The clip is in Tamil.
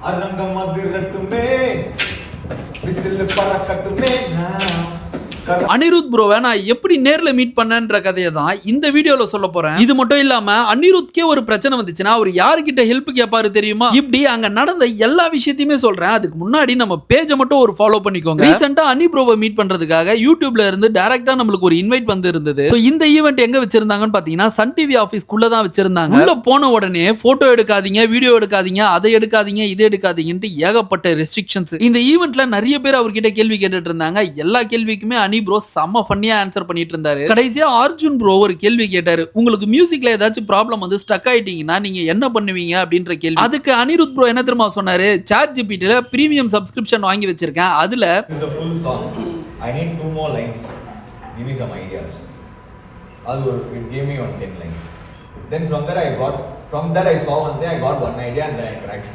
அரங்கம் அதிரட்டுமே விசில் பறக்கட்டுமே அனிருத் ப்ரோவை நான் எப்படி நேர்ல மீட் பண்ணன்ற கதையை தான் இந்த வீடியோல சொல்ல போறேன். இது மட்டும் இல்லாம அனிருத்கே ஒரு பிரச்சனை வந்துச்சுன்னா அவர் யாருக்கிட்ட ஹெல்ப் கேட்பாரு தெரியுமா? இப்படி அங்க நடந்த எல்லா விஷயத்தையுமே சொல்றேன். அதுக்கு முன்னாடி நம்ம பேஜை மட்டும் ஒரு ஃபாலோ பண்ணிக்கோங்க. ரீசெண்டா அனி ப்ரோவை மீட் பண்றதுக்காக யூடியூப்ல இருந்து டைரக்டா நம்மளுக்கு ஒரு இன்வைட் வந்து இருந்தது. சோ இந்த ஈவென்ட் எங்க வச்சிருந்தாங்கன்னு பாத்தீங்கன்னா சன் டிவி ஆபீஸ்க்குள்ள தான் வச்சிருந்தாங்க. உள்ள போன உடனே போட்டோ எடுக்காதீங்க, வீடியோ எடுக்காதீங்க, அதை எடுக்காதீங்க, இதை எடுக்காதீங்கன்னு ஏகப்பட்ட ரெஸ்ட்ரிக்ஷன்ஸ். இந்த ஈவென்ட்ல நிறைய பேர் அவர்கிட்ட கேள்வி கேட்டுட்டு இருந்தாங்க. எல்லா கேள்விக்குமே அனி ப்ரோ செம்ம ஃபன்னியா ஆன்சர் பண்ணிட்டு இருந்தாரு. கடைசியா அர்ஜுன் ப்ரோ ஒரு கேள்வி கேட்டாரு. உங்களுக்கு மியூசிக்ல ஏதாச்சும் ப்ராப்ளம் வந்து ஸ்டக் ஆயிட்டீங்கன்னா நீங்க என்ன பண்ணுவீங்க அப்படின்ற கேள்வி. அதுக்கு அனிருத் ப்ரோ என்ன தெரியுமா சொன்னாரு? சாட் ஜிபிடில பிரீமியம் சப்ஸ்கிரிப்ஷன் வாங்கி வச்சிருக்கேன். அதுல the full song I need 2 more lines, give me some ideas. It gave me on 10 lines. Then from that I saw one day I got one idea and then I cracked.